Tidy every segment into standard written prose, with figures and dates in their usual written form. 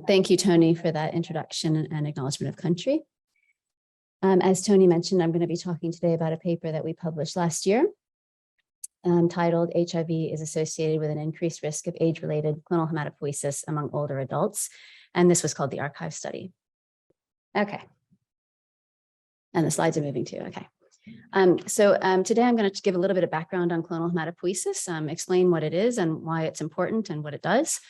Thank you, Tony, for that introduction and acknowledgement of country. As Tony mentioned, I'm going to be talking today about a paper that we published last year titled HIV is associated with an increased risk of age-related clonal hematopoiesis among older adults. And this was called the archive study. Okay. And the slides are moving too. Okay. Today I'm going to give a little bit of background on clonal hematopoiesis, explain what it is and why it's important and what it does.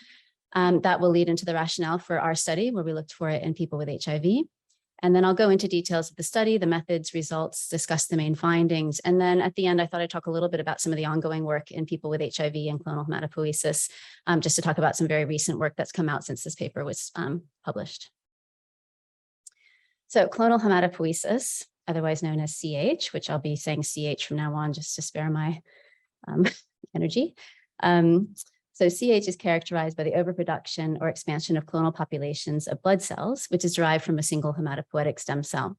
That will lead into the rationale for our study where we looked for it in people with HIV. And then I'll go into details of the study, the methods, results, discuss the main findings. And then at the end, I thought I'd talk a little bit about some of the ongoing work in people with HIV and clonal hematopoiesis, just to talk about some very recent work that's come out since this paper was published. So clonal hematopoiesis, otherwise known as CH, which I'll be saying CH from now on just to spare my energy. So CH is characterized by the overproduction or expansion of clonal populations of blood cells, which is derived from a single hematopoietic stem cell.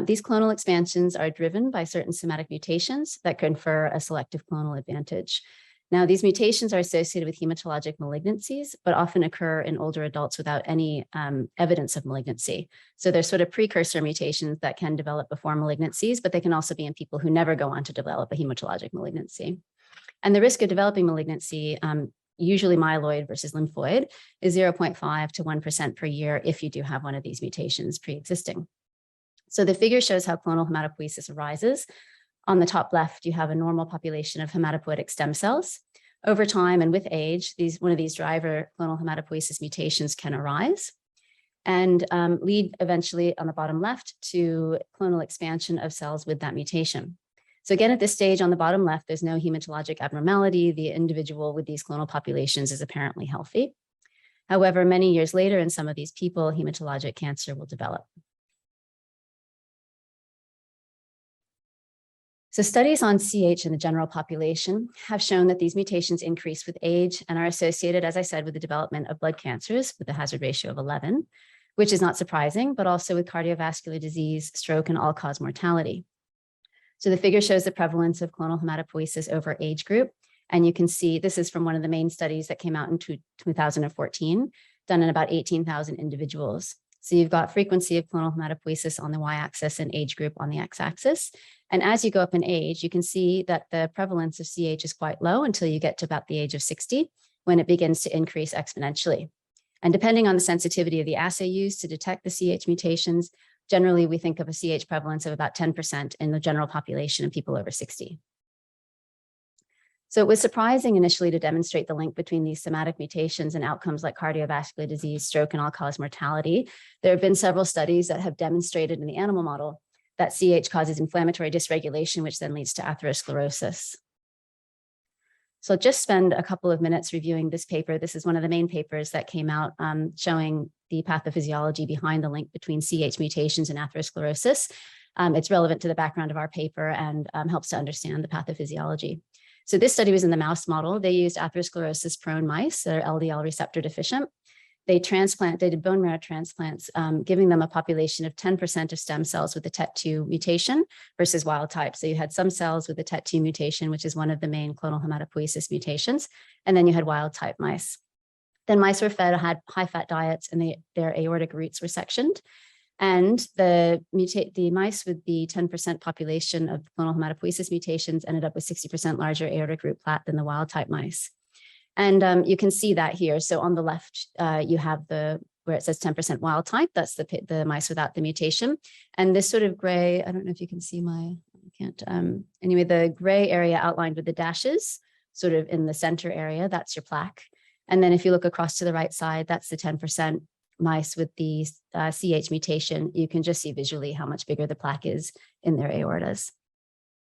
These clonal expansions are driven by certain somatic mutations that confer a selective clonal advantage. Now, these mutations are associated with hematologic malignancies, but often occur in older adults without any evidence of malignancy. So they're sort of precursor mutations that can develop before malignancies, but they can also be in people who never go on to develop a hematologic malignancy. And the risk of developing malignancy, usually myeloid versus lymphoid, is 0.5 to 1% per year if you do have one of these mutations pre-existing. So the figure shows how clonal hematopoiesis arises. On the top left, you have a normal population of hematopoietic stem cells. Over time and with age, one of these driver clonal hematopoiesis mutations can arise and lead eventually on the bottom left to clonal expansion of cells with that mutation. So again, at this stage on the bottom left, there's no hematologic abnormality. The individual with these clonal populations is apparently healthy. However, many years later, in some of these people, hematologic cancer will develop. So studies on CH in the general population have shown that these mutations increase with age and are associated, as I said, with the development of blood cancers with a hazard ratio of 11, which is not surprising, but also with cardiovascular disease, stroke, and all-cause mortality. So the figure shows the prevalence of clonal hematopoiesis over age group. And you can see this is from one of the main studies that came out in 2014, done in about 18,000 individuals. So you've got frequency of clonal hematopoiesis on the y-axis and age group on the x-axis. And as you go up in age, you can see that the prevalence of CH is quite low until you get to about the age of 60, when it begins to increase exponentially. And depending on the sensitivity of the assay used to detect the CH mutations, generally, we think of a CH prevalence of about 10% in the general population of people over 60. So it was surprising initially to demonstrate the link between these somatic mutations and outcomes like cardiovascular disease, stroke, and all-cause mortality. There have been several studies that have demonstrated in the animal model that CH causes inflammatory dysregulation, which then leads to atherosclerosis. So I'll just spend a couple of minutes reviewing this paper. This is one of the main papers that came out showing the pathophysiology behind the link between CH mutations and atherosclerosis. It's relevant to the background of our paper and helps to understand the pathophysiology. So this study was in the mouse model. They used atherosclerosis-prone mice that are LDL receptor deficient. They did bone marrow transplants, giving them a population of 10% of stem cells with the TET2 mutation versus wild type. So you had some cells with the TET2 mutation, which is one of the main clonal hematopoiesis mutations, and then you had wild type mice. Then mice were fed, had high-fat diets, and their aortic roots were sectioned. And the mice with the 10% population of clonal hematopoiesis mutations ended up with 60% larger aortic root plaque than the wild type mice. And you can see that here. So on the left, you have where it says 10% wild type. That's the mice without the mutation. And this sort of gray, I don't know if you can see I can't. Anyway, the gray area outlined with the dashes, sort of in the center area, that's your plaque. And then if you look across to the right side, that's the 10% mice with the CH mutation. You can just see visually how much bigger the plaque is in their aortas.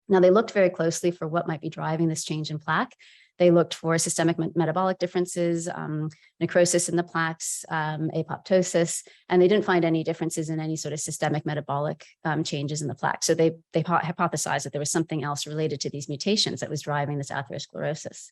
Now, they looked very closely for what might be driving this change in plaque. They looked for systemic metabolic differences, necrosis in the plaques, apoptosis, and they didn't find any differences in any sort of systemic metabolic changes in the plaque. So they hypothesized that there was something else related to these mutations that was driving this atherosclerosis.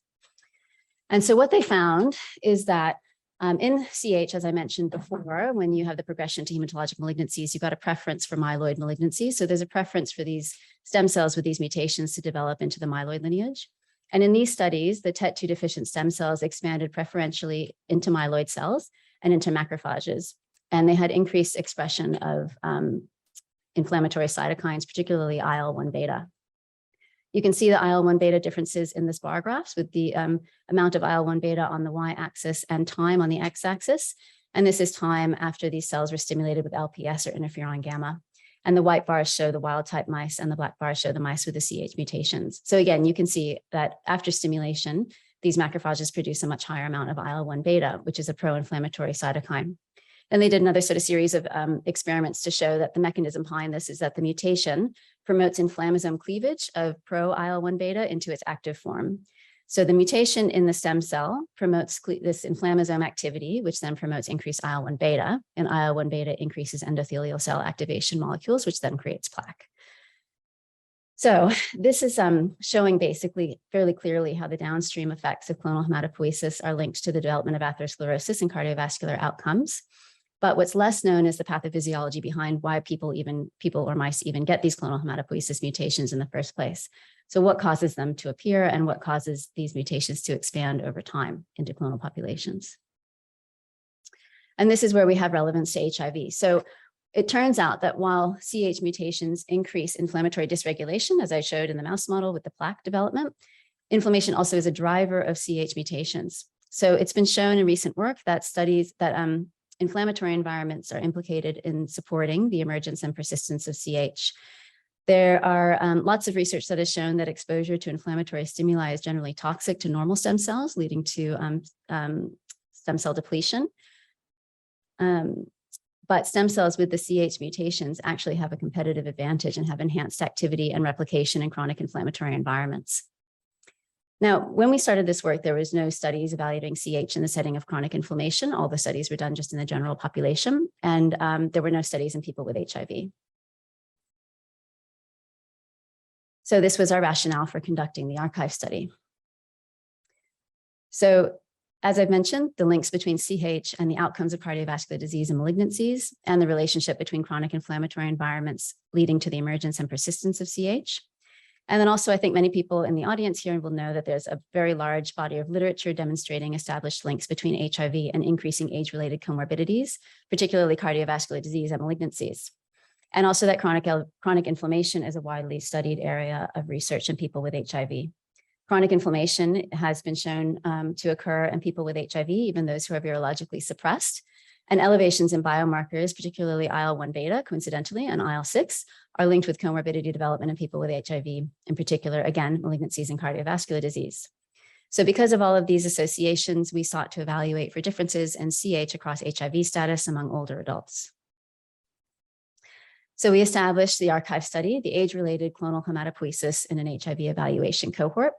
And so what they found is that in CH, as I mentioned before, when you have the progression to hematologic malignancies, you've got a preference for myeloid malignancies. So there's a preference for these stem cells with these mutations to develop into the myeloid lineage. And in these studies, the TET2 deficient stem cells expanded preferentially into myeloid cells and into macrophages. And they had increased expression of inflammatory cytokines, particularly IL-1 beta. You can see the IL-1 beta differences in this bar graphs with the amount of IL-1 beta on the y-axis and time on the x-axis. And this is time after these cells were stimulated with LPS or interferon gamma. And the white bars show the wild type mice and the black bars show the mice with the CH mutations. So again, you can see that after stimulation, these macrophages produce a much higher amount of IL-1 beta, which is a pro-inflammatory cytokine. And they did another sort of series of experiments to show that the mechanism behind this is that the mutation promotes inflammasome cleavage of pro-IL-1 beta into its active form. So the mutation in the stem cell promotes this inflammasome activity, which then promotes increased IL-1 beta, and IL-1 beta increases endothelial cell activation molecules, which then creates plaque. So this is showing basically fairly clearly how the downstream effects of clonal hematopoiesis are linked to the development of atherosclerosis and cardiovascular outcomes. But what's less known is the pathophysiology behind why people or mice even get these clonal hematopoiesis mutations in the first place. So what causes them to appear and what causes these mutations to expand over time into clonal populations. And this is where we have relevance to HIV. So it turns out that while CH mutations increase inflammatory dysregulation, as I showed in the mouse model with the plaque development, inflammation also is a driver of CH mutations. So it's been shown in recent work that studies that inflammatory environments are implicated in supporting the emergence and persistence of CH. There are lots of research that has shown that exposure to inflammatory stimuli is generally toxic to normal stem cells, leading to stem cell depletion. But stem cells with the CH mutations actually have a competitive advantage and have enhanced activity and replication in chronic inflammatory environments. Now, when we started this work, there was no studies evaluating CH in the setting of chronic inflammation. All the studies were done just in the general population, and there were no studies in people with HIV. So this was our rationale for conducting the archive study. So as I've mentioned, the links between CH and the outcomes of cardiovascular disease and malignancies, and the relationship between chronic inflammatory environments leading to the emergence and persistence of CH. And then also, I think many people in the audience here will know that there's a very large body of literature demonstrating established links between HIV and increasing age-related comorbidities, particularly cardiovascular disease and malignancies. And also that chronic inflammation is a widely studied area of research in people with HIV. Chronic inflammation has been shown to occur in people with HIV, even those who are virologically suppressed. And elevations in biomarkers, particularly IL-1 beta, coincidentally, and IL-6, are linked with comorbidity development in people with HIV, in particular, again, malignancies and cardiovascular disease. So because of all of these associations, we sought to evaluate for differences in CH across HIV status among older adults. So we established the archive study, the age-related clonal hematopoiesis in an HIV evaluation cohort.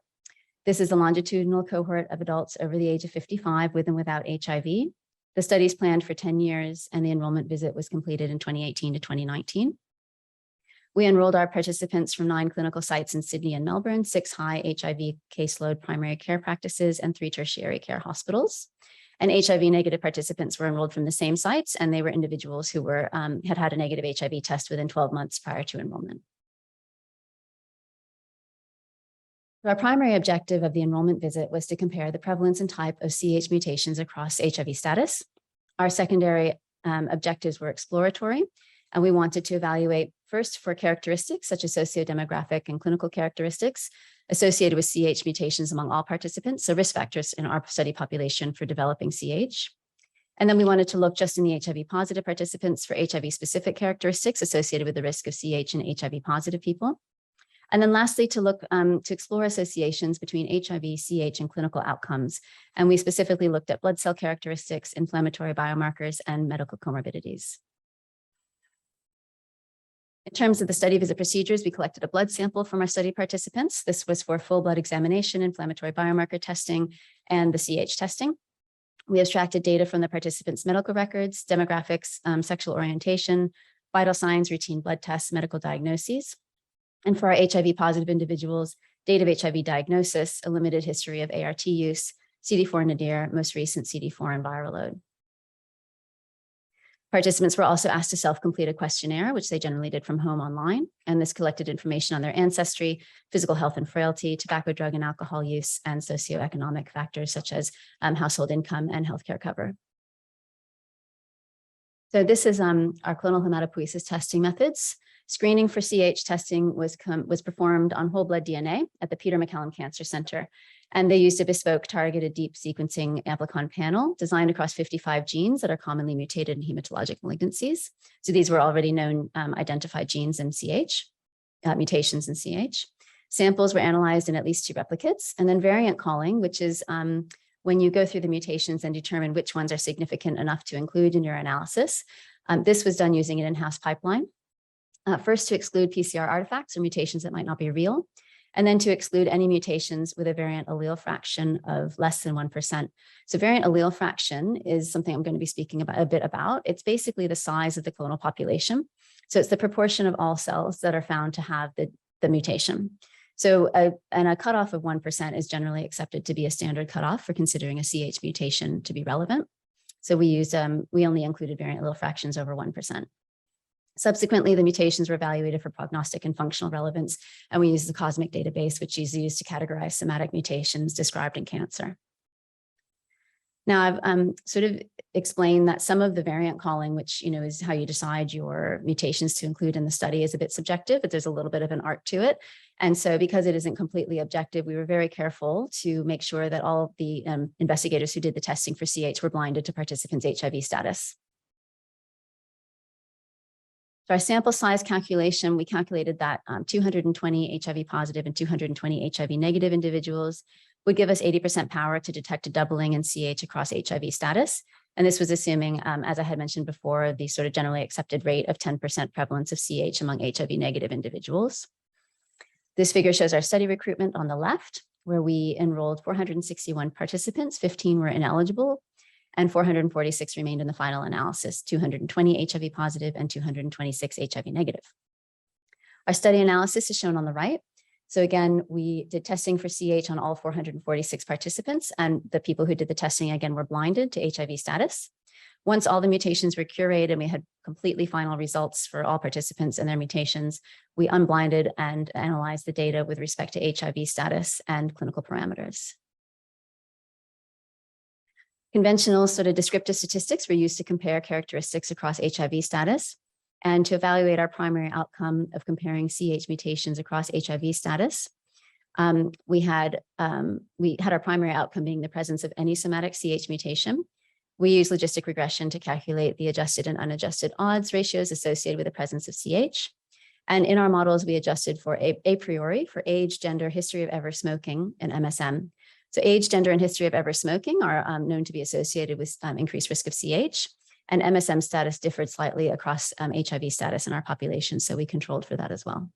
This is a longitudinal cohort of adults over the age of 55 with and without HIV. The study is planned for 10 years, and the enrollment visit was completed in 2018 to 2019. We enrolled our participants from 9 clinical sites in Sydney and Melbourne, 6 high HIV caseload primary care practices, and 3 tertiary care hospitals. And HIV-negative participants were enrolled from the same sites, and they were individuals who were had a negative HIV test within 12 months prior to enrollment. Our primary objective of the enrollment visit was to compare the prevalence and type of CH mutations across HIV status. Our secondary objectives were exploratory, and we wanted to evaluate first for characteristics such as sociodemographic and clinical characteristics associated with CH mutations among all participants, so risk factors in our study population for developing CH. And then we wanted to look just in the HIV-positive participants for HIV-specific characteristics associated with the risk of CH in HIV-positive people. And then lastly, to look to explore associations between HIV, CH, and clinical outcomes. And we specifically looked at blood cell characteristics, inflammatory biomarkers, and medical comorbidities. In terms of the study visit procedures, we collected a blood sample from our study participants. This was for full blood examination, inflammatory biomarker testing, and the CH testing. We abstracted data from the participants' medical records, demographics, sexual orientation, vital signs, routine blood tests, medical diagnoses. And for our HIV-positive individuals, date of HIV diagnosis, a limited history of ART use, CD4 nadir, most recent CD4 and viral load. Participants were also asked to self-complete a questionnaire, which they generally did from home online. And this collected information on their ancestry, physical health and frailty, tobacco, drug, and alcohol use, and socioeconomic factors such as household income and healthcare cover. So this is our clonal hematopoiesis testing methods. Screening for CH testing was performed on whole blood DNA at the Peter MacCallum Cancer Center. And they used a bespoke targeted deep sequencing amplicon panel designed across 55 genes that are commonly mutated in hematologic malignancies. So these were already known identified genes in CH, mutations in CH. Samples were analyzed in at least 2 replicates, and then variant calling, which is when you go through the mutations and determine which ones are significant enough to include in your analysis. This was done using an in-house pipeline. First, to exclude PCR artifacts or mutations that might not be real, and then to exclude any mutations with a variant allele fraction of less than 1%. So variant allele fraction is something I'm going to be speaking about a bit about. It's basically the size of the clonal population. So it's the proportion of all cells that are found to have the mutation. So a cutoff of 1% is generally accepted to be a standard cutoff for considering a CH mutation to be relevant. So we only included variant allele fractions over 1%. Subsequently, the mutations were evaluated for prognostic and functional relevance, and we used the COSMIC database, which is used to categorize somatic mutations described in cancer. Now, I've sort of explained that some of the variant calling, which is how you decide your mutations to include in the study, is a bit subjective, but there's a little bit of an art to it. And so because it isn't completely objective, we were very careful to make sure that all of the investigators who did the testing for CH were blinded to participants' HIV status. For our sample size calculation, we calculated that 220 HIV positive and 220 HIV negative individuals would give us 80% power to detect a doubling in CH across HIV status. And this was assuming, as I had mentioned before, the sort of generally accepted rate of 10% prevalence of CH among HIV negative individuals. This figure shows our study recruitment on the left, where we enrolled 461 participants, 15 were ineligible, and 446 remained in the final analysis, 220 HIV positive and 226 HIV negative. Our study analysis is shown on the right. So again, we did testing for CH on all 446 participants, and the people who did the testing, again, were blinded to HIV status. Once all the mutations were curated and we had completely final results for all participants and their mutations, we unblinded and analyzed the data with respect to HIV status and clinical parameters. Conventional sort of descriptive statistics were used to compare characteristics across HIV status and to evaluate our primary outcome of comparing CH mutations across HIV status. We had our primary outcome being the presence of any somatic CH mutation. We use logistic regression to calculate the adjusted and unadjusted odds ratios associated with the presence of CH. And in our models, we adjusted for a priori for age, gender, history of ever smoking, and MSM. So age, gender, and history of ever smoking are known to be associated with increased risk of CH, and MSM status differed slightly across HIV status in our population, so we controlled for that as well.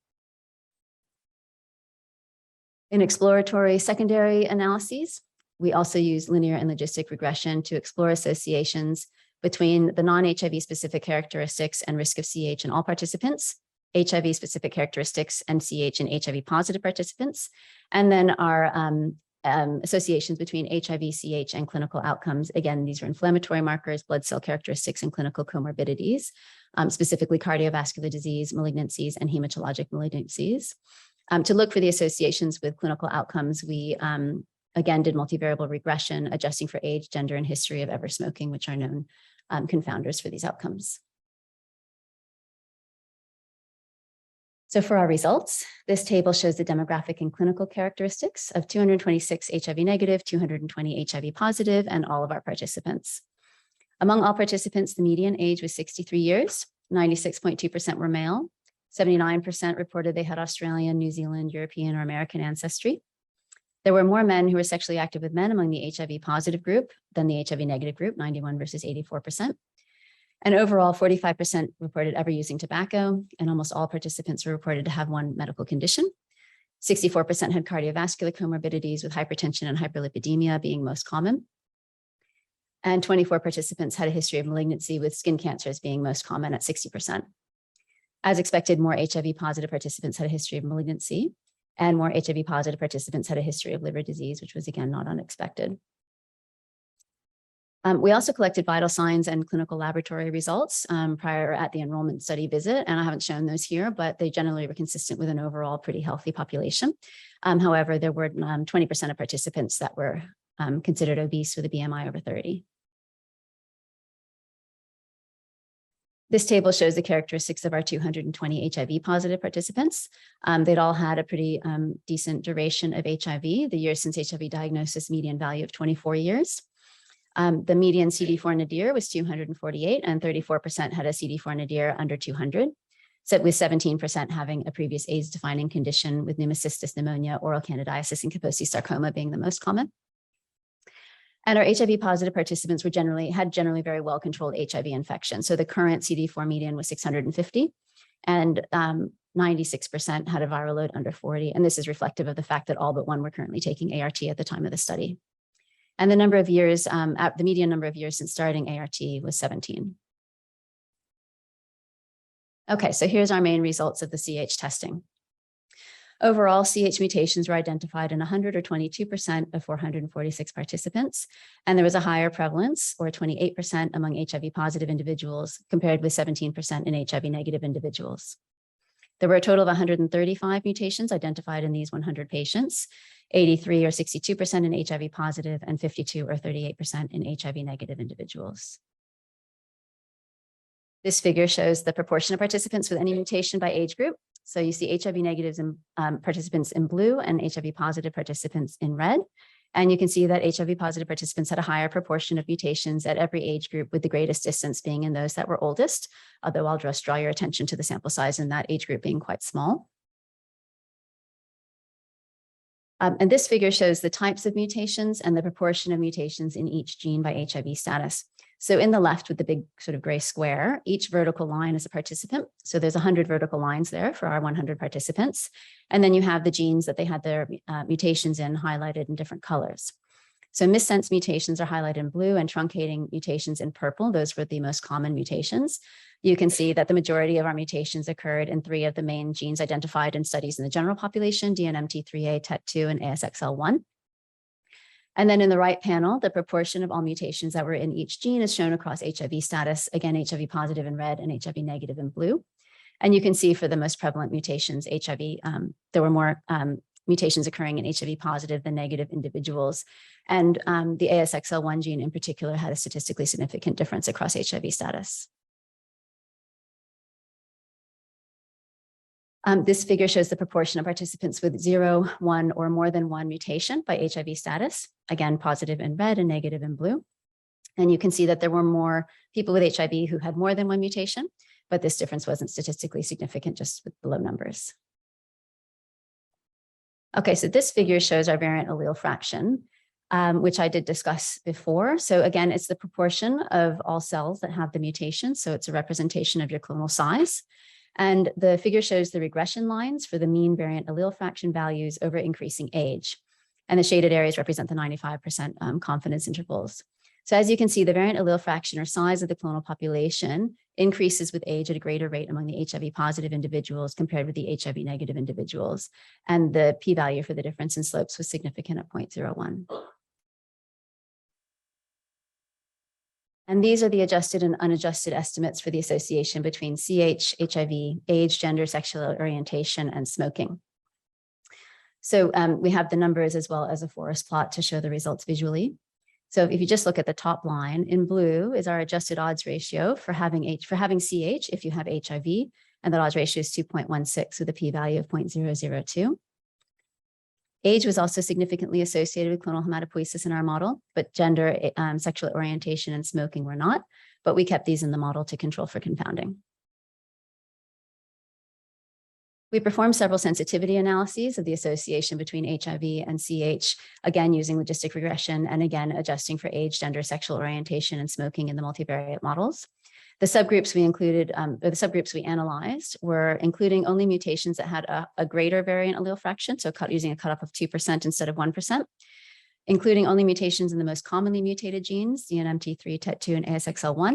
In exploratory secondary analyses, we also use linear and logistic regression to explore associations between the non-HIV specific characteristics and risk of CH in all participants, HIV specific characteristics and CH in HIV positive participants, and then our associations between HIV, CH, and clinical outcomes. Again, these are inflammatory markers, blood cell characteristics, and clinical comorbidities, specifically cardiovascular disease, malignancies, and hematologic malignancies. To look for the associations with clinical outcomes, we again did multivariable regression, adjusting for age, gender, and history of ever smoking, which are known confounders for these outcomes. So for our results, this table shows the demographic and clinical characteristics of 226 HIV negative, 220 HIV positive, and all of our participants. Among all participants, the median age was 63 years, 96.2% were male, 79% reported they had Australian, New Zealand, European, or American ancestry. There were more men who were sexually active with men among the HIV positive group than the HIV negative group, 91 versus 84%. And overall, 45% reported ever using tobacco, and almost all participants were reported to have one medical condition. 64% had cardiovascular comorbidities, with hypertension and hyperlipidemia being most common. And 24 participants had a history of malignancy, with skin cancers being most common at 60%. As expected, more HIV positive participants had a history of malignancy, and more HIV positive participants had a history of liver disease, which was again not unexpected. We also collected vital signs and clinical laboratory results prior at the enrollment study visit, and I haven't shown those here, but they generally were consistent with an overall pretty healthy population. However, there were 20% of participants that were considered obese with a BMI over 30. This table shows the characteristics of our 220 HIV positive participants. They'd all had a pretty decent duration of HIV, the years since HIV diagnosis, median value of 24 years. The median CD4 nadir was 248, and 34% had a CD4 nadir under 200, with 17% having a previous AIDS-defining condition, with pneumocystis, pneumonia, oral candidiasis, and Kaposi sarcoma being the most common. And our HIV positive participants had generally very well-controlled HIV infection. So the current CD4 median was 650, and 96% had a viral load under 40. And this is reflective of the fact that all but one were currently taking ART at the time of the study. And the number of years, the median number of years since starting ART was 17. Okay, so here's our main results of the CH testing. Overall, CH mutations were identified in 100 or 22% of 446 participants, and there was a higher prevalence, or 28%, among HIV positive individuals compared with 17% in HIV negative individuals. There were a total of 135 mutations identified in these 100 patients, 83 or 62% in HIV positive and 52 or 38% in HIV negative individuals. This figure shows the proportion of participants with any mutation by age group. So you see HIV negatives and participants in blue and HIV positive participants in red. And you can see that HIV positive participants had a higher proportion of mutations at every age group, with the greatest distance being in those that were oldest, although I'll just draw your attention to the sample size in that age group being quite small. And this figure shows the types of mutations and the proportion of mutations in each gene by HIV status. So in the left, with the big sort of gray square, each vertical line is a participant. So there's 100 vertical lines there for our 100 participants. And then you have the genes that they had their mutations in highlighted in different colors. So missense mutations are highlighted in blue and truncating mutations in purple. Those were the most common mutations. You can see that the majority of our mutations occurred in 3 of the main genes identified in studies in the general population: DNMT3A, TET2, and ASXL1. And then in the right panel, the proportion of all mutations that were in each gene is shown across HIV status, again, HIV positive in red and HIV negative in blue. And you can see for the most prevalent mutations, there were more mutations occurring in HIV positive than negative individuals. And the ASXL1 gene in particular had a statistically significant difference across HIV status. This figure shows the proportion of participants with 0, 1, or more than 1 mutation by HIV status, again, positive in red and negative in blue. And you can see that there were more people with HIV who had more than 1 mutation, but this difference wasn't statistically significant, just with the low numbers. Okay, so this figure shows our variant allele fraction, which I did discuss before. So again, it's the proportion of all cells that have the mutation. So it's a representation of your clonal size. And the figure shows the regression lines for the mean variant allele fraction values over increasing age. And the shaded areas represent the 95% confidence intervals. So as you can see, the variant allele fraction, or size of the clonal population, increases with age at a greater rate among the HIV positive individuals compared with the HIV negative individuals. And the p-value for the difference in slopes was significant at 0.01. And these are the adjusted and unadjusted estimates for the association between CH, HIV, age, gender, sexual orientation, and smoking. So we have the numbers as well as a forest plot to show the results visually. So if you just look at the top line, in blue is our adjusted odds ratio for having CH if you have HIV, and that odds ratio is 2.16 with a p-value of 0.002. Age was also significantly associated with clonal hematopoiesis in our model, but gender, sexual orientation, and smoking were not, but we kept these in the model to control for confounding. We performed several sensitivity analyses of the association between HIV and CH, again, using logistic regression, and again, adjusting for age, gender, sexual orientation, and smoking in the multivariate models. The subgroups we included, or the subgroups we analyzed, were including only mutations that had a greater variant allele fraction, so using a cutoff of 2% instead of 1%, including only mutations in the most commonly mutated genes, DNMT3, TET2, and ASXL1,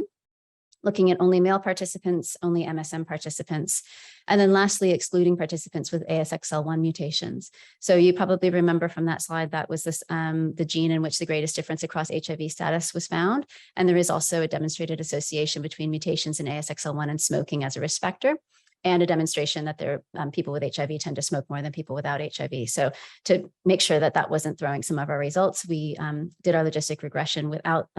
looking at only male participants, only MSM participants, and then lastly, excluding participants with ASXL1 mutations. So you probably remember from that slide, that was the gene in which the greatest difference across HIV status was found. And there is also a demonstrated association between mutations in ASXL1 and smoking as a risk factor, and a demonstration that people with HIV tend to smoke more than people without HIV. So to make sure that that wasn't throwing some of our results, we did our logistic regression without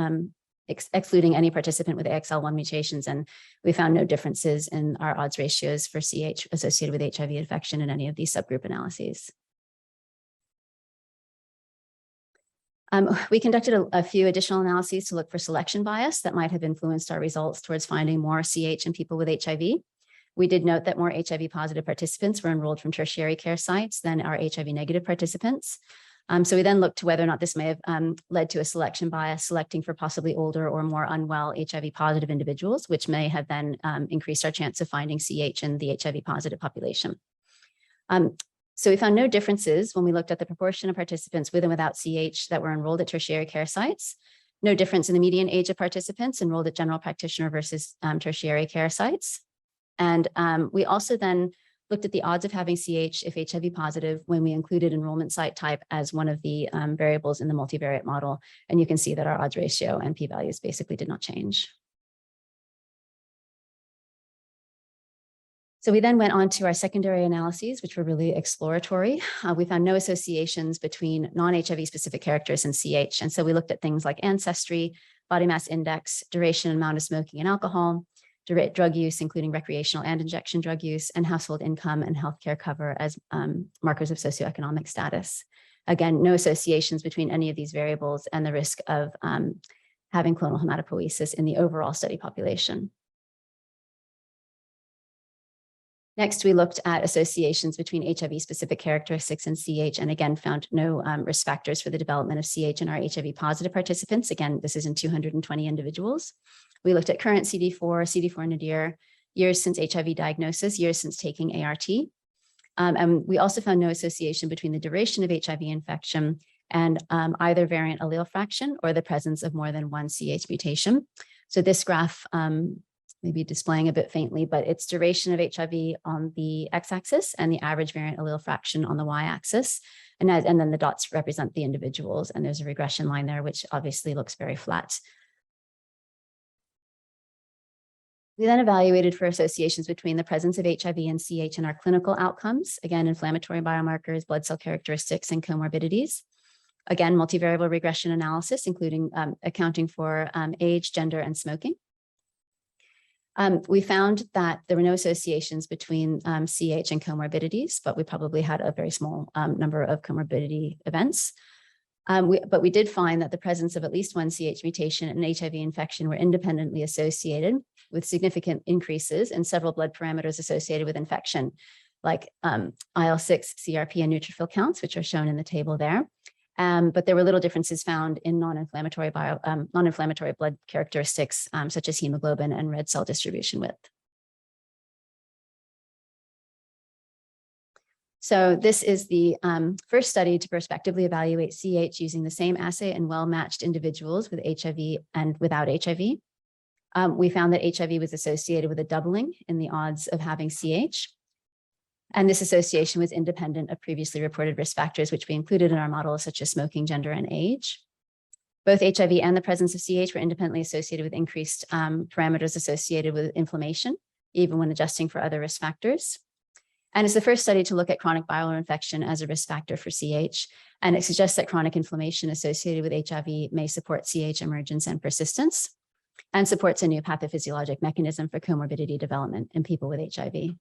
excluding any participant with AXL1 mutations. And we found no differences in our odds ratios for CH associated with HIV infection in any of these subgroup analyses. We conducted a few additional analyses to look for selection bias that might have influenced our results towards finding more CH in people with HIV. We did note that more HIV positive participants were enrolled from tertiary care sites than our HIV negative participants. So we then looked to whether or not this may have led to a selection bias, selecting for possibly older or more unwell HIV positive individuals, which may have then increased our chance of finding CH in the HIV positive population. So we found no differences when we looked at the proportion of participants with and without CH that were enrolled at tertiary care sites. No difference in the median age of participants enrolled at general practitioner versus tertiary care sites. And we also then looked at the odds of having CH if HIV positive when we included enrollment site type as one of the variables in the multivariate model. And you can see that our odds ratio and p-values basically did not change. So we then went on to our secondary analyses, which were really exploratory. We found no associations between non-HIV specific characters and CH. And so we looked at things like ancestry, body mass index, duration and amount of smoking and alcohol, drug use, including recreational and injection drug use, and household income and healthcare cover as markers of socioeconomic status. Again, no associations between any of these variables and the risk of having clonal hematopoiesis in the overall study population. Next, we looked at associations between HIV-specific characteristics and CH, and again, found no risk factors for the development of CH in our HIV-positive participants. Again, this is in 220 individuals. We looked at current CD4 nadir, years since HIV diagnosis, years since taking ART. And we also found no association between the duration of HIV infection and either variant allele fraction or the presence of more than one CH mutation. So this graph, maybe displaying a bit faintly, but it's duration of HIV on the x-axis and the average variant allele fraction on the y-axis. And then the dots represent the individuals. And there's a regression line there, which obviously looks very flat. We then evaluated for associations between the presence of HIV and CH in our clinical outcomes, again, inflammatory biomarkers, blood cell characteristics, and comorbidities. Again, multivariable regression analysis, including accounting for age, gender, and smoking. We found that there were no associations between CH and comorbidities, but we probably had a very small number of comorbidity events. But we did find that the presence of at least one CH mutation and HIV infection were independently associated with significant increases in several blood parameters associated with infection, like IL-6, CRP, and neutrophil counts, which are shown in the table there. But there were little differences found in non-inflammatory blood characteristics, such as hemoglobin and red cell distribution width. So this is the first study to prospectively evaluate CH using the same assay in well-matched individuals with HIV and without HIV. We found that HIV was associated with a doubling in the odds of having CH. And this association was independent of previously reported risk factors, which we included in our model, such as smoking, gender, and age. Both HIV and the presence of CH were independently associated with increased parameters associated with inflammation, even when adjusting for other risk factors. And it's the first study to look at chronic viral infection as a risk factor for CH. And it suggests that chronic inflammation associated with HIV may support CH emergence and persistence, and supports a new pathophysiologic mechanism for comorbidity development in people with HIV.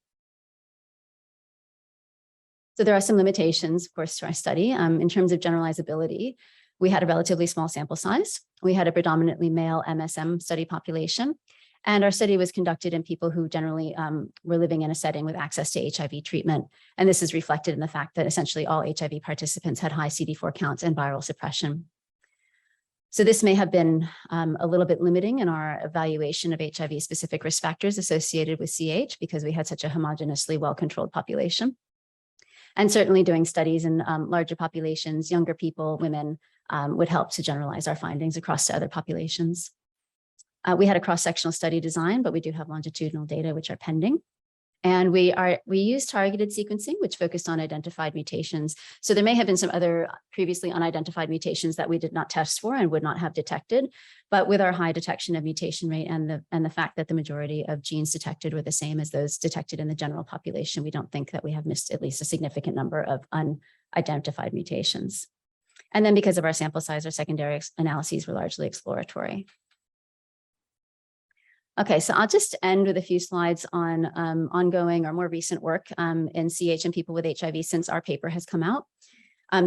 So there are some limitations, of course, to our study. In terms of generalizability, we had a relatively small sample size. We had a predominantly male MSM study population, and our study was conducted in people who generally were living in a setting with access to HIV treatment. And this is reflected in the fact that essentially all HIV participants had high CD4 counts and viral suppression. So this may have been a little bit limiting in our evaluation of HIV-specific risk factors associated with CH because we had such a homogeneously well-controlled population. And certainly doing studies in larger populations, younger people, women, would help to generalize our findings across to other populations. We had a cross-sectional study design, but we do have longitudinal data which are pending. And we used targeted sequencing, which focused on identified mutations. So there may have been some other previously unidentified mutations that we did not test for and would not have detected. But with our high detection of mutation rate and the fact that the majority of genes detected were the same as those detected in the general population, we don't think that we have missed at least a significant number of unidentified mutations. And then because of our sample size, our secondary analyses were largely exploratory. Okay, so I'll just end with a few slides on ongoing or more recent work in CH in people with HIV since our paper has come out.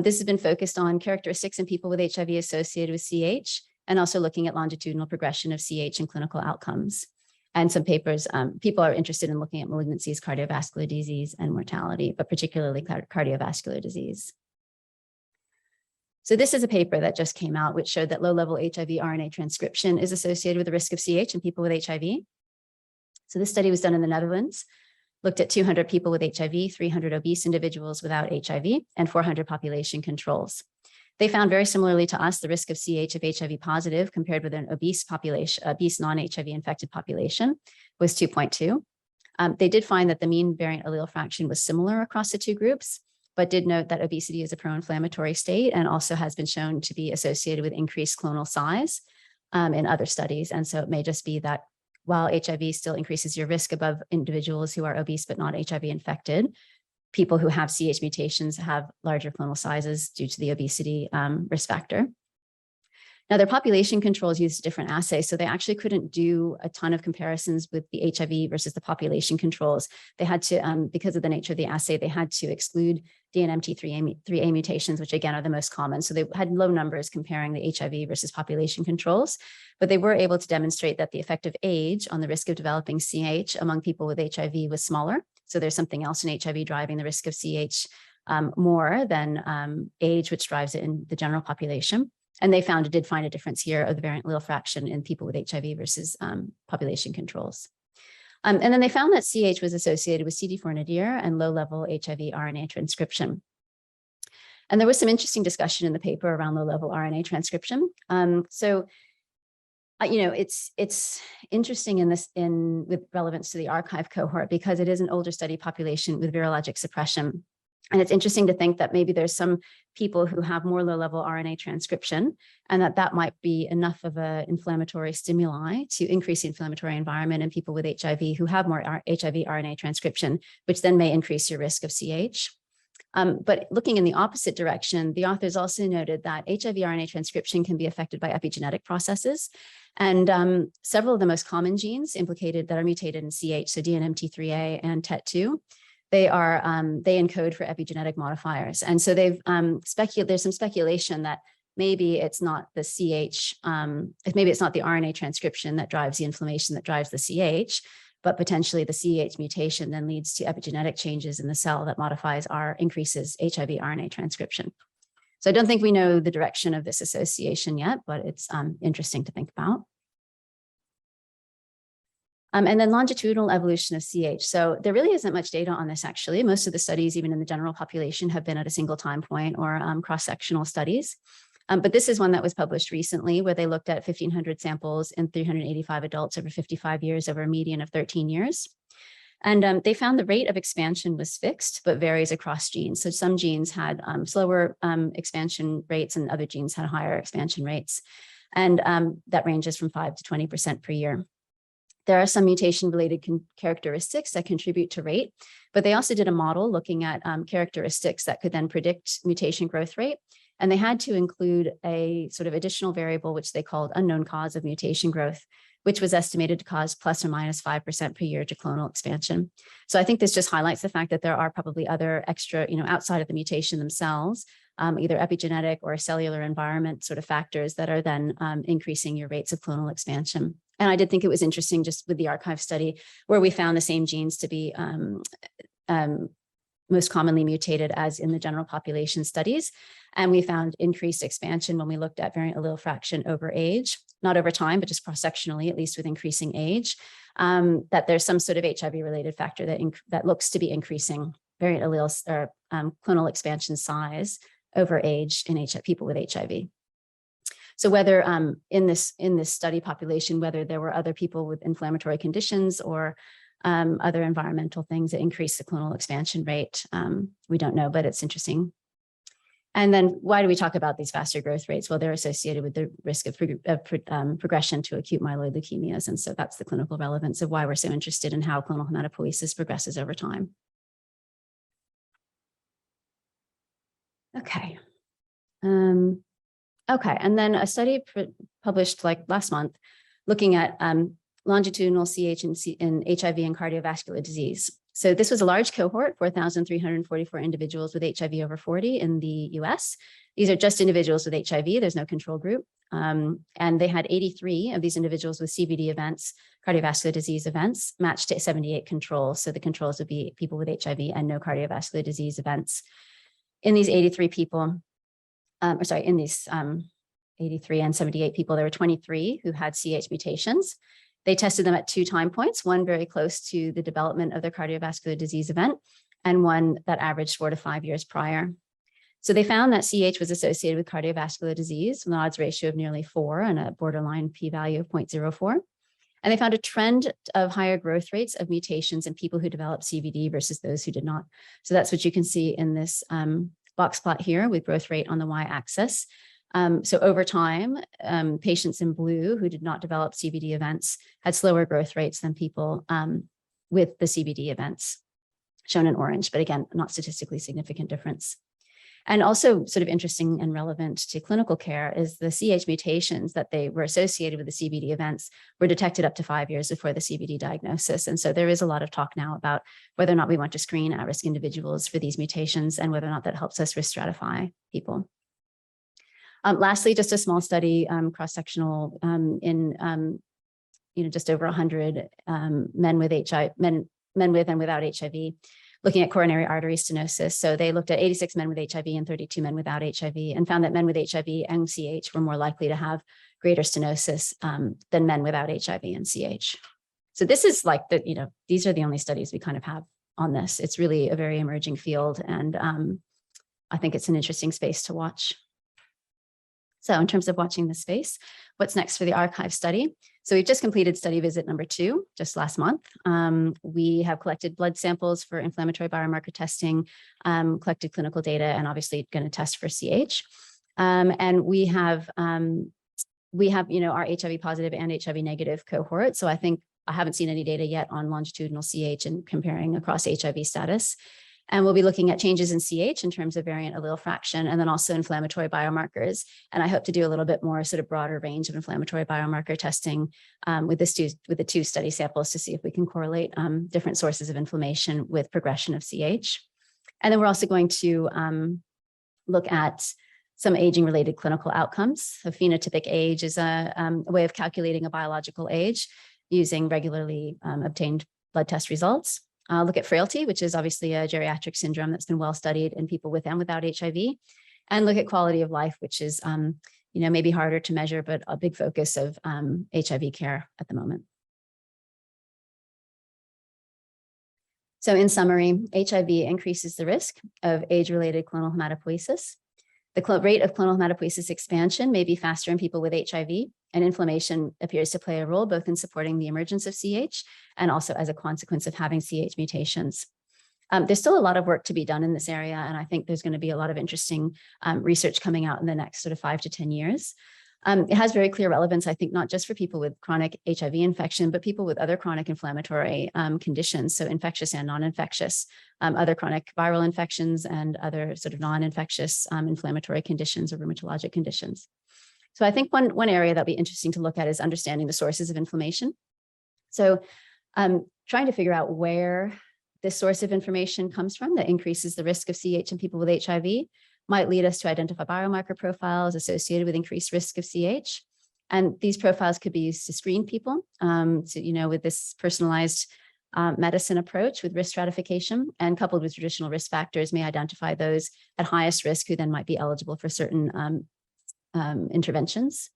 This has been focused on characteristics in people with HIV associated with CH, and also looking at longitudinal progression of CH in clinical outcomes. And some papers, people are interested in looking at malignancies, cardiovascular disease, and mortality, but particularly cardiovascular disease. So this is a paper that just came out, which showed that low-level HIV RNA transcription is associated with the risk of CH in people with HIV. So this study was done in the Netherlands, looked at 200 people with HIV, 300 obese individuals without HIV, and 400 population controls. They found very similarly to us the risk of CH of HIV positive compared with an obese population, obese non-HIV infected population was 2.2. They did find that the mean variant allele fraction was similar across the two groups, but did note that obesity is a pro-inflammatory state and also has been shown to be associated with increased clonal size in other studies. And so it may just be that while HIV still increases your risk above individuals who are obese but not HIV infected, people who have CH mutations have larger clonal sizes due to the obesity risk factor. Now, their population controls used different assays, so they actually couldn't do a ton of comparisons with the HIV versus the population controls. They had to, because of the nature of the assay, they had to exclude DNMT3A mutations, which again are the most common. So they had low numbers comparing the HIV versus population controls, but they were able to demonstrate that the effect of age on the risk of developing CH among people with HIV was smaller. So there's something else in HIV driving the risk of CH more than age, which drives it in the general population. And they did find a difference here of the variant allele fraction in people with HIV versus population controls. And then they found that CH was associated with CD4 nadir and low-level HIV RNA transcription. And there was some interesting discussion in the paper around low-level RNA transcription. It's interesting with relevance to the archive cohort because it is an older study population with virologic suppression. And it's interesting to think that maybe there's some people who have more low-level RNA transcription and that might be enough of an inflammatory stimuli to increase the inflammatory environment in people with HIV who have more HIV RNA transcription, which then may increase your risk of CH. But looking in the opposite direction, the authors also noted that HIV RNA transcription can be affected by epigenetic processes. And several of the most common genes implicated that are mutated in CH, so DNMT3A and TET2, they encode for epigenetic modifiers. And so there's some speculation that maybe it's not the CH, maybe it's not the RNA transcription that drives the inflammation that drives the CH, but potentially the CH mutation then leads to epigenetic changes in the cell that increases HIV RNA transcription. So I don't think we know the direction of this association yet, but it's interesting to think about. And then longitudinal evolution of CH. So there really isn't much data on this, actually. Most of the studies, even in the general population, have been at a single time point or cross-sectional studies. But this is one that was published recently where they looked at 1,500 samples in 385 adults over 55 years over a median of 13 years. And they found the rate of expansion was fixed, but varies across genes. So some genes had slower expansion rates and other genes had higher expansion rates. And that ranges from 5 to 20% per year. There are some mutation-related characteristics that contribute to rate, but they also did a model looking at characteristics that could then predict mutation growth rate. And they had to include a sort of additional variable, which they called unknown cause of mutation growth, which was estimated to cause plus or minus 5% per year to clonal expansion. So I think this just highlights the fact that there are probably other extra, outside of the mutation themselves, either epigenetic or cellular environment sort of factors that are then increasing your rates of clonal expansion. And I did think it was interesting just with the archive study where we found the same genes to be most commonly mutated as in the general population studies. And we found increased expansion when we looked at variant allele fraction over age, not over time, but just cross-sectionally, at least with increasing age, that there's some sort of HIV-related factor that looks to be increasing variant alleles or clonal expansion size over age in people with HIV. So whether in this study population, whether there were other people with inflammatory conditions or other environmental things that increase the clonal expansion rate, we don't know, but it's interesting. And then why do we talk about these faster growth rates? Well, they're associated with the risk of progression to acute myeloid leukemias. And so that's the clinical relevance of why we're so interested in how clonal hematopoiesis progresses over time. Okay. Okay, and then a study published like last month looking at longitudinal CH in HIV and cardiovascular disease. So this was a large cohort, 4,344 individuals with HIV over 40 in the US. These are just individuals with HIV. There's no control group. And they had 83 of these individuals with CVD events, cardiovascular disease events, matched to 78 controls. So the controls would be people with HIV and no cardiovascular disease events. In these 83 people, in these 83 and 78 people, there were 23 who had CH mutations. They tested them at 2 time points, one very close to the development of their cardiovascular disease event, and one that averaged 4 to 5 years prior. So they found that CH was associated with cardiovascular disease with an odds ratio of nearly 4 and a borderline p-value of 0.04. And they found a trend of higher growth rates of mutations in people who developed CVD versus those who did not. So that's what you can see in this box plot here with growth rate on the y-axis. So over time, patients in blue who did not develop CVD events had slower growth rates than people with the CVD events, shown in orange, but again, not statistically significant difference. And also sort of interesting and relevant to clinical care is the CH mutations that they were associated with the CVD events were detected up to 5 years before the CVD diagnosis. And so there is a lot of talk now about whether or not we want to screen at-risk individuals for these mutations and whether or not that helps us risk stratify people. Lastly, just a small study, cross-sectional in just over 100 men with and without HIV, looking at coronary artery stenosis. So they looked at 86 men with HIV and 32 men without HIV and found that men with HIV and CH were more likely to have greater stenosis than men without HIV and CH. So this is like these are the only studies we kind of have on this. It's really a very emerging field, and I think it's an interesting space to watch. So in terms of watching the space, what's next for the archive study? So we've just completed study visit number 2, just last month. We have collected blood samples for inflammatory biomarker testing, collected clinical data, and obviously going to test for CH. And we have our HIV positive and HIV negative cohort. So I think I haven't seen any data yet on longitudinal CH and comparing across HIV status. And we'll be looking at changes in CH in terms of variant allele fraction, and then also inflammatory biomarkers. And I hope to do a little bit more sort of broader range of inflammatory biomarker testing with the 2 study samples to see if we can correlate different sources of inflammation with progression of CH. And then we're also going to look at some aging-related clinical outcomes. So phenotypic age is a way of calculating a biological age using regularly obtained blood test results. Look at frailty, which is obviously a geriatric syndrome that's been well studied in people with and without HIV, and look at quality of life, which is maybe harder to measure, but a big focus of HIV care at the moment. So in summary, HIV increases the risk of age-related clonal hematopoiesis. The rate of clonal hematopoiesis expansion may be faster in people with HIV, and inflammation appears to play a role both in supporting the emergence of CH and also as a consequence of having CH mutations. There's still a lot of work to be done in this area, and I think there's going to be a lot of interesting research coming out in the next sort of 5 to 10 years. It has very clear relevance, I think, not just for people with chronic HIV infection, but people with other chronic inflammatory conditions, so infectious and non-infectious, other chronic viral infections and other sort of non-infectious inflammatory conditions or rheumatologic conditions. So I think one area that'll be interesting to look at is understanding the sources of inflammation. So trying to figure out where this source of information comes from that increases the risk of CH in people with HIV might lead us to identify biomarker profiles associated with increased risk of CH. And these profiles could be used to screen people, with this personalized medicine approach with risk stratification, and coupled with traditional risk factors may identify those at highest risk who then might be eligible for certain interventions.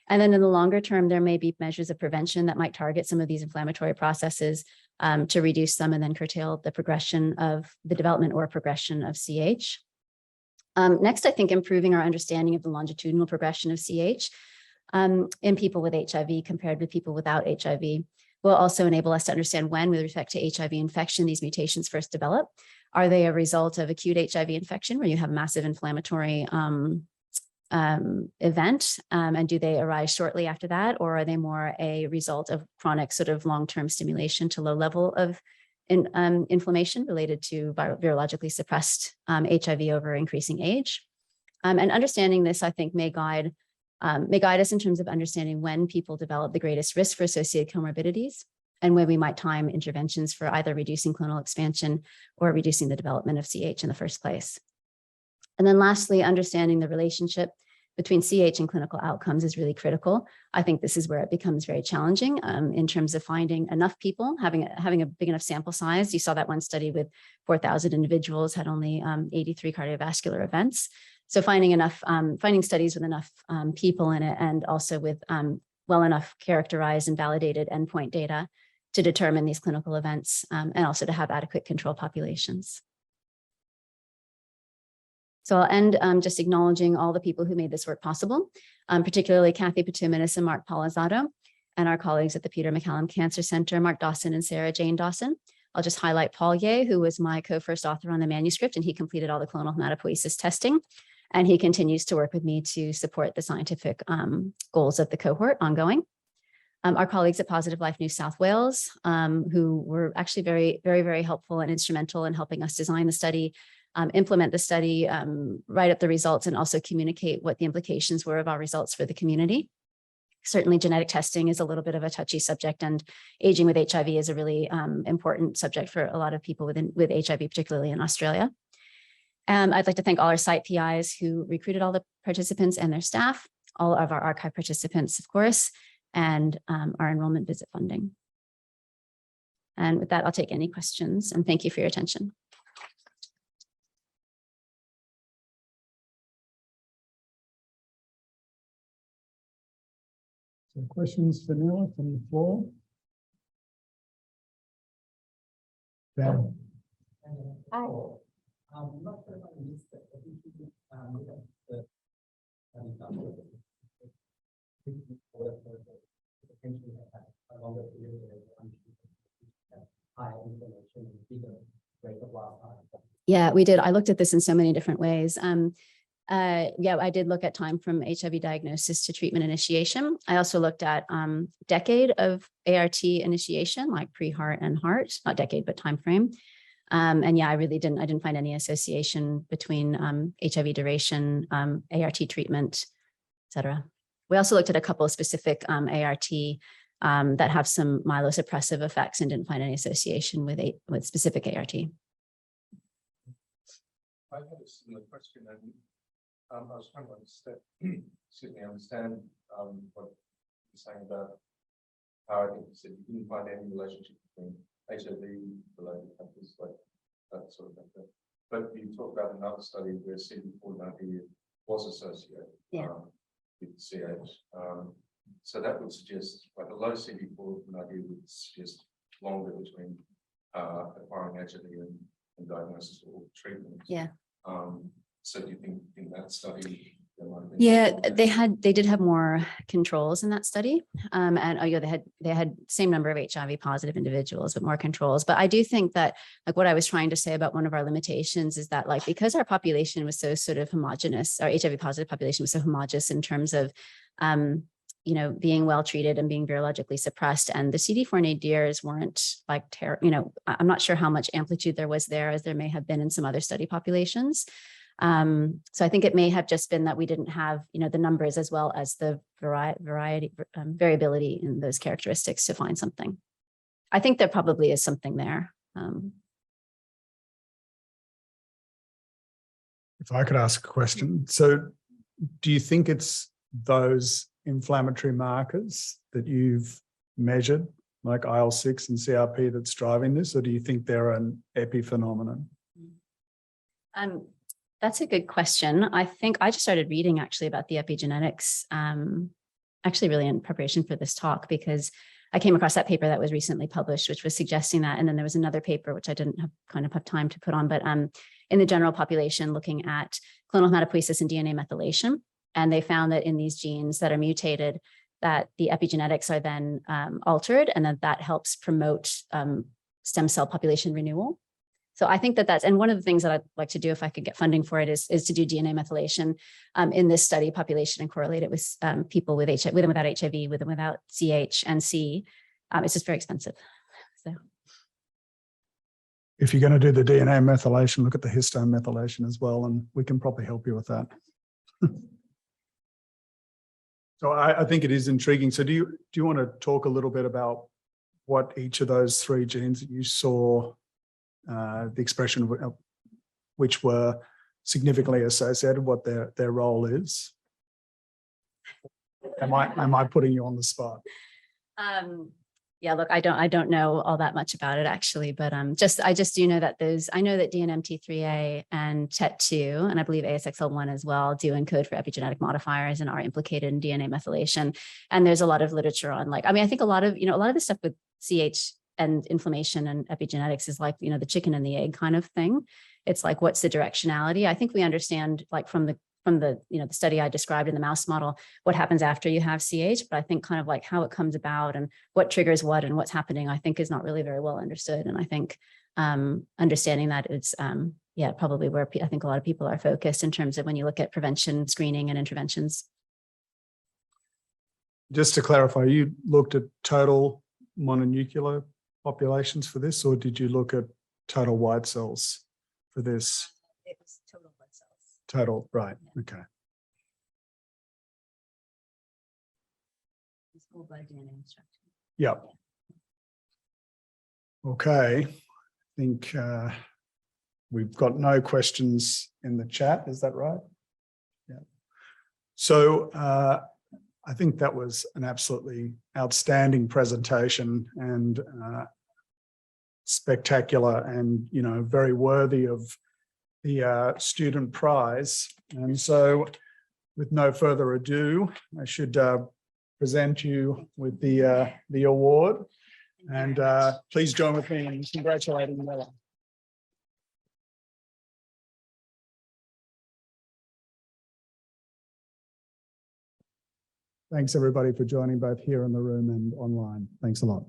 And then in the longer term, there may be measures of prevention that might target some of these inflammatory processes to reduce them and then curtail the progression of the development or progression of CH. Next, I think improving our understanding of the longitudinal progression of CH in people with HIV compared with people without HIV will also enable us to understand when, with respect to HIV infection, these mutations first develop. Are they a result of acute HIV infection where you have massive inflammatory event, and do they arise shortly after that, or are they more a result of chronic sort of long-term stimulation to low level of inflammation related to virologically suppressed HIV over increasing age? And understanding this, I think, may guide may guide us in terms of understanding when people develop the greatest risk for associated comorbidities and when we might time interventions for either reducing clonal expansion or reducing the development of CH in the first place. And then lastly, understanding the relationship between CH and clinical outcomes is really critical. I think this is where it becomes very challenging in terms of finding enough people, having a big enough sample size. You saw that one study with 4,000 individuals had only 83 cardiovascular events. So finding studies with enough people in it, and also with well enough characterized and validated endpoint data to determine these clinical events, and also to have adequate control populations. So I'll end just acknowledging all the people who made this work possible, particularly Kathy Patuminis and Mark Palazzado, and our colleagues at the Peter MacCallum Cancer Center, Mark Dawson and Sarah Jane Dawson. I'll just highlight Paul Ye, who was my co-first author on the manuscript, and he completed all the clonal hematopoiesis testing. And he continues to work with me to support the scientific goals of the cohort ongoing. Our colleagues at Positive Life New South Wales, who were actually very helpful and instrumental in helping us design the study, implement the study, write up the results, and also communicate what the implications were of our results for the community. Certainly genetic testing is a little bit of a touchy subject, and aging with HIV is a really important subject for a lot of people with HIV, particularly in Australia. I'd like to thank all our site PIs who recruited all the participants and their staff, all of our archive participants, of course, and our enrollment visit funding. And with that, I'll take any questions, and thank you for your attention. So questions for Nila from the floor? Dan. Hi. I'm not sure if I missed it. I think you potentially have a longer period of higher information and bigger rate of last time. Yeah, we did. I looked at this in so many different ways. Yeah, I did look at time from HIV diagnosis to treatment initiation. I also looked at decade of ART initiation, like pre-heart and heart, not decade, but time frame. And yeah, I didn't find any association between HIV duration, ART treatment, et cetera. We also looked at a couple of specific ART that have some myelosuppressive effects and didn't find any association with specific ART. I had a similar question, and I was trying to understand what you're saying about how I think you said you didn't find any relationship between HIV-related factors like that sort of thing. But you talked about another study where CD4 was associated with CH. So that would suggest like a low CD4 would suggest longer between acquiring HIV and diagnosis or treatment. Yeah. So do you think in that study? Yeah, they did have more controls in that study, and they had same number of HIV positive individuals, but more controls. But I do think that like what I was trying to say about one of our limitations is that like because our population was so sort of homogenous, our HIV positive population was so homogenous in terms of being well treated and being virologically suppressed, and the CD4 nadirs weren't like I'm not sure how much amplitude there was there as there may have been in some other study populations. So I think it may have just been that we didn't have, the numbers as well as the variability in those characteristics to find something. I think there probably is something there. If I could ask a question. So do you think it's those inflammatory markers that you've measured, like IL-6 and CRP, that's driving this, or do you think they're an epiphenomenon? That's a good question. I think I just started reading actually about the epigenetics, actually really in preparation for this talk, because I came across that paper that was recently published, which was suggesting that. And then there was another paper, which I didn't have time to put on, but in the general population looking at clonal hematopoiesis and DNA methylation. And they found that in these genes that are mutated, that the epigenetics are then altered, and that helps promote stem cell population renewal. So I think that's, and one of the things that I'd like to do if I could get funding for it is to do DNA methylation in this study population and correlate it with people with HIV, with and without HIV, with and without CH and C. It's just very expensive. So if you're going to do the DNA methylation, look at the histone methylation as well, and we can probably help you with that. So I think it is intriguing. So do you want to talk a little bit about what each of those three genes that you saw, the expression of which were significantly associated, what their role is? Am I putting you on the spot? Yeah, look, I don't know all that much about it actually, but I just do know that I know that DNMT3A and TET2, and I believe ASXL1 as well, do encode for epigenetic modifiers and are implicated in DNA methylation. And there's a lot of literature on I think a lot of the stuff with CH and inflammation and epigenetics is like, the chicken and the egg kind of thing. It's like, what's the directionality? I think we understand from the the study I described in the mouse model, what happens after you have CH, but I think kind of like how it comes about and what triggers what and what's happening, I think is not really very well understood. And I think understanding that it's probably where I think a lot of people are focused in terms of when you look at prevention, screening, and interventions. Just to clarify, you looked at total mononuclear populations for this, or did you look at total white cells for this? It was total blood cells. Total, right, Yeah. okay. It's whole blood DNA structure. Yep. Okay, I think we've got no questions in the chat, is that right? Yeah. So I think that was an absolutely outstanding presentation and spectacular and, very worthy of the student prize. And so with no further ado, I should present you with the award. And please join with me in congratulating Nila. Thanks everybody for joining both here in the room and online. Thanks a lot.